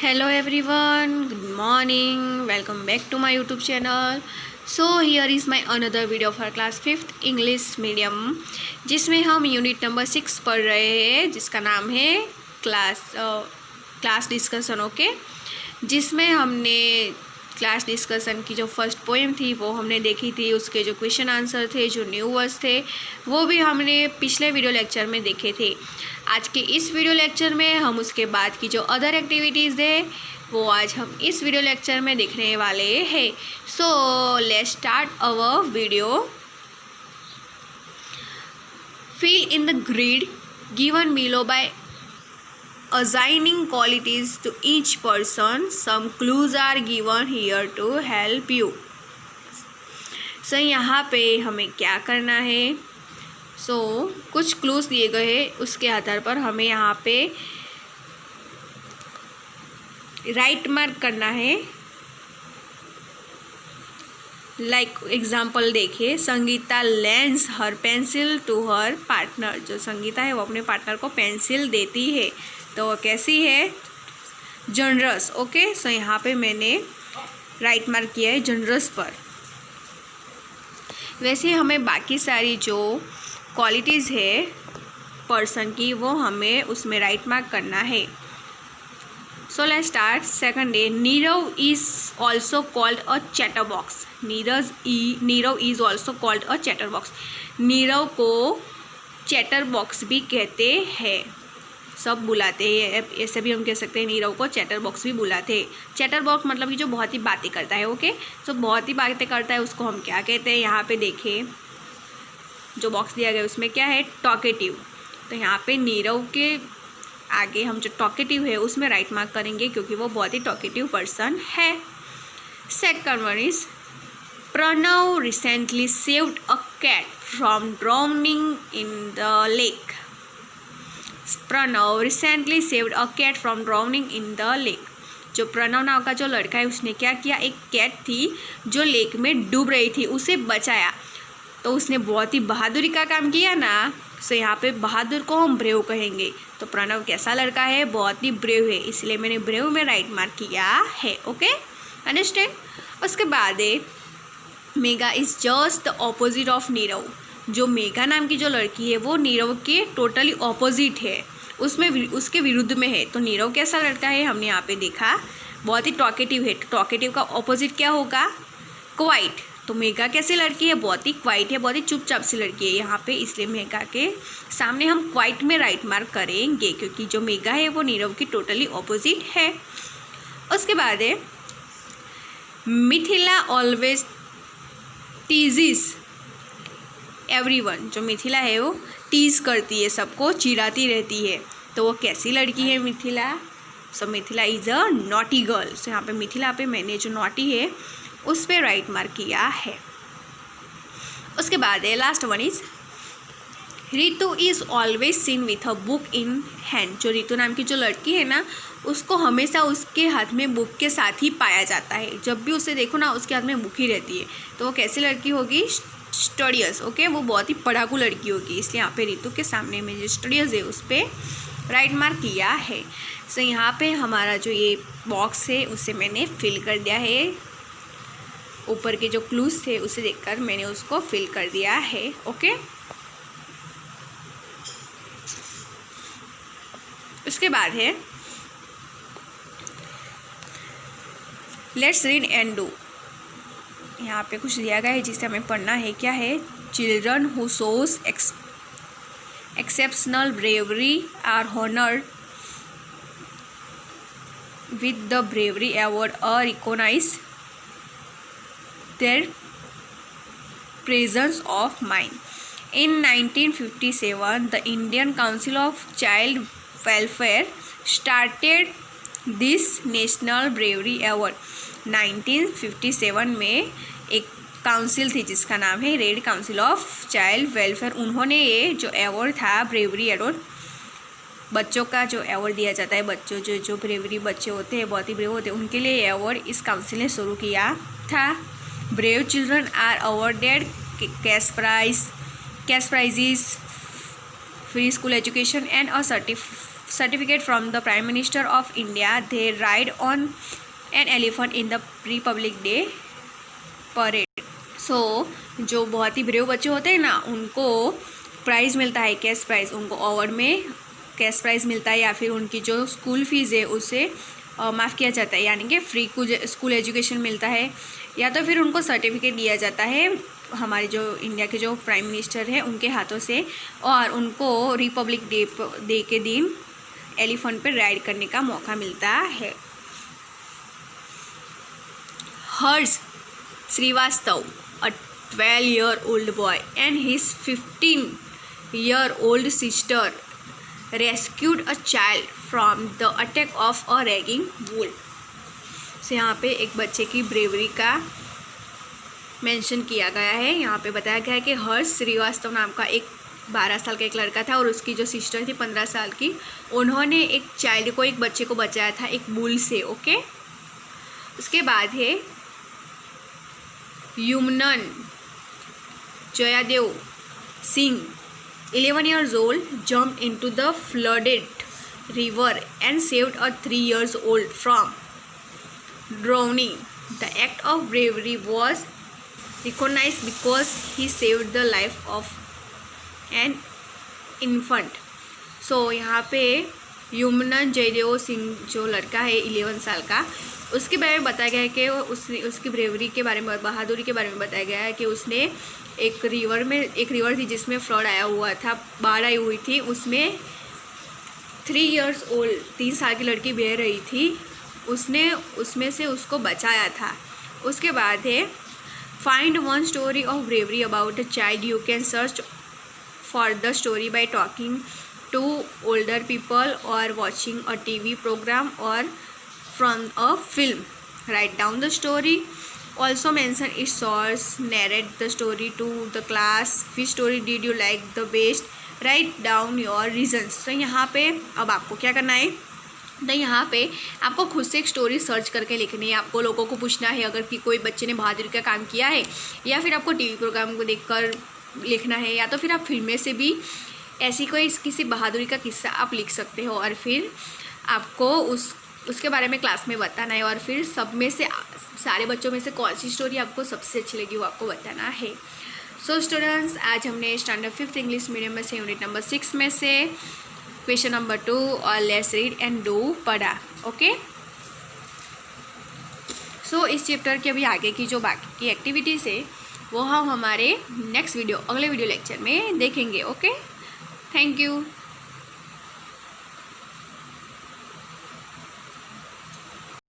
Hello everyone, good morning, welcome back to my YouTube channel. So here is my another video for class 5th English medium जिसमें हम unit number 6 पढ़ रहे हैं जिसका नाम है क्लास डिस्कशन। ओके, जिसमें हमने क्लास डिस्कशन की जो फर्स्ट पोएम थी वो हमने देखी थी, उसके जो क्वेश्चन आंसर थे, जो न्यू वर्ड्स थे वो भी हमने पिछले वीडियो लेक्चर में देखे थे। आज के इस वीडियो लेक्चर में हम उसके बाद की जो अदर एक्टिविटीज़ है वो आज हम इस वीडियो लेक्चर में देखने वाले हैं। So let's start our video. Fill in the grid given below by assigning qualities to each person. Some clues are given here to help you. So यहाँ पे हमें क्या करना है? कुछ क्लूज दिए गए हैं, उसके आधार पर हमें यहाँ पे राइट मार्क करना है। लाइक एग्जाम्पल देखिए, Sangeeta lends her pencil to her partner. जो संगीता है वो अपने पार्टनर को पेंसिल देती है, तो वो कैसी है? जनरस। ओके, सो यहाँ पे मैंने राइट मार्क किया है जनरस पर। वैसे हमें बाकी सारी जो क्वालिटीज़ है पर्सन की वो हमें उसमें राइट मार्क करना है। सो let's start. Second day, Nirav is also called a chatter box. Nirav is also called a chatter box. Nirav को चैटर बॉक्स भी कहते हैं, सब बुलाते हैं। ऐसे भी हम कह सकते हैं नीरव को चैटर बॉक्स भी बुलाते हैं। चैटर बॉक्स मतलब कि जो बहुत ही बातें करता है। ओके, तो बहुत ही बातें करता है उसको हम क्या कहते हैं? यहाँ पे देखिए जो बॉक्स दिया गया उसमें क्या है? टॉकेटिव। तो यहाँ पे नीरव के आगे हम जो टॉकेटिव है उसमें राइट मार्क करेंगे क्योंकि वो बहुत ही टॉकेटिव पर्सन है। Second one is Pranav recently saved a cat from drowning in the lake. Pranav recently saved a cat from drowning in the lake. जो प्रणव नाम का जो लड़का है उसने क्या किया? एक कैट थी जो लेक में डूब रही थी, उसे बचाया। तो उसने बहुत ही बहादुरी का काम किया ना। सो यहाँ पे बहादुर को हम ब्रेव कहेंगे। तो प्रणव कैसा लड़का है? बहुत ही ब्रेव है, इसलिए मैंने ब्रेव में राइट मार्क किया है। Okay, understand. उसके बाद है mega is just the opposite of Nirav. जो मेघा नाम की जो लड़की है वो नीरव के टोटली ऑपोजिट है, उसमें उसके विरुद्ध में है। तो नीरव कैसा लड़का है? हमने यहाँ पे देखा बहुत ही टॉकेटिव है। टॉकेटिव का ऑपोजिट क्या होगा? क्वाइट। तो मेघा कैसी लड़की है? बहुत ही क्वाइट है, बहुत ही चुपचाप सी लड़की है यहाँ पे, इसलिए मेघा के सामने हम क्वाइट में राइट मार्क करेंगे क्योंकि जो मेघा है वो नीरव की टोटली ऑपोजिट है। उसके बाद है मिथिला ऑलवेज टीजिस एवरीवन। जो मिथिला है वो टीज करती है, सबको चिढ़ाती रहती है। तो वो कैसी लड़की है Mithila? So Mithila is a naughty girl. So यहाँ पे मिथिला पे मैंने जो नॉटी है उस पर राइट मार्क किया है। उसके बाद है last one is Ritu is always seen with a book in hand. जो रितु नाम की जो लड़की है ना, उसको हमेशा उसके हाथ में बुक के साथ ही पाया जाता है। जब भी उसे देखो ना उसके हाथ में बुक ही रहती है। तो वो कैसी लड़की होगी? स्टडियस। ओके, वो बहुत ही पढ़ाकू लड़की होगी, इसलिए यहाँ पे रितु के सामने में जो स्टडियस है उस पर राइट मार्क किया है। सो यहाँ पे हमारा जो ये बॉक्स है उसे मैंने फिल कर दिया है। ऊपर के जो क्लूज थे उसे देखकर मैंने उसको फिल कर दिया है। ओके, उसके बाद है लेट्स रीड एंड डू। यहाँ पे कुछ दिया गया है जिसे हमें पढ़ना है। क्या है? Children who shows exceptional bravery are honoured with the bravery award और recognise their presence of mind. In 1957 the Indian council of child welfare started this national bravery award. 1957 में एक काउंसिल थी जिसका नाम है red council of child welfare. उन्होंने ये जो अवार्ड था ब्रेवरी अवार्ड, बच्चों का जो अवार्ड दिया जाता है, बच्चों जो ब्रेवरी बच्चे होते हैं, बहुत ही ब्रेव होते हैं, उनके लिए ये अवार्ड इस काउंसिल ने शुरू किया था। Brave children are awarded cash prizes, free school education and a certificate from the prime minister of India, they ride on an elephant in the republic day parade. So जो बहुत ही brave बच्चे होते हैं ना, उनको प्राइज़ मिलता है, cash prize, उनको अवार्ड में कैश प्राइज़ मिलता है, या फिर उनकी जो स्कूल फीस है उसे माफ़ किया जाता है, यानी कि फ्री स्कूल एजुकेशन मिलता है, या तो फिर उनको सर्टिफिकेट दिया जाता है हमारे जो इंडिया के जो प्राइम मिनिस्टर हैं उनके हाथों से, और उनको रिपब्लिक डे के दिन एलिफेंट पर राइड करने का मौका मिलता है। हर्ष Srivastava, a 12-year-old boy and his 15-year-old sister rescued a child from the attack of a ragging bull। से यहाँ पे एक बच्चे की ब्रेवरी का मेंशन किया गया है। यहाँ पे बताया गया है कि हर्ष श्रीवास्तव नाम का एक 12 साल का एक लड़का था और उसकी जो सिस्टर थी 15 साल की, उन्होंने एक बच्चे को बचाया था एक बुल से। ओके, उसके बाद है युमनन जयादेव Singh, 11 years old, jumped into the flooded river and saved a 3-year-old from drowning. The act of bravery was recognized because he saved the life of an infant। So यहाँ पे युमनन जयदेव सिंह जो लड़का है 11 साल का, उसके बारे में बताया गया है कि उसकी ब्रेवरी के बारे में, बहादुरी के बारे में बताया गया है कि उसने एक रिवर थी जिसमें फ्लड आया हुआ था, बाढ़ आई हुई थी, उसमें 3 years old 3 साल की लड़की बह रही थी, उसने उसमें से उसको बचाया था। उसके बाद है find one story of bravery about a child, you can search for the story by talking to older people और वॉचिंग अ टीवी प्रोग्राम और from a film। Write down the story, also mention its source, narrate the story to the class, which story did you like the best, write down your reasons। तो यहाँ पे अब आपको क्या करना है, तो यहाँ पे आपको खुद से एक स्टोरी सर्च करके लिखनी है। आपको लोगों को पूछना है अगर कि कोई बच्चे ने बहादुरी का काम किया है, या फिर आपको टीवी प्रोग्राम को देखकर लिखना है, या तो फिर आप फिल्में से भी ऐसी कोई किसी बहादुरी का किस्सा आप लिख सकते हो, और फिर आपको उसके बारे में क्लास में बताना है, और फिर सब में से सारे बच्चों में से कौन सी स्टोरी आपको सबसे अच्छी लगी वो आपको बताना है। सो स्टूडेंट्स, आज हमने स्टैंडर्ड 5th इंग्लिश मीडियम में से यूनिट नंबर 6 में से क्वेश्चन नंबर 2 और लेट्स रीड एंड डू पढ़ा। ओके, सो इस चैप्टर के अभी आगे की जो बाकी की एक्टिविटीज़ है वो हम हमारे नेक्स्ट वीडियो, अगले वीडियो लेक्चर में देखेंगे। Okay, thank you.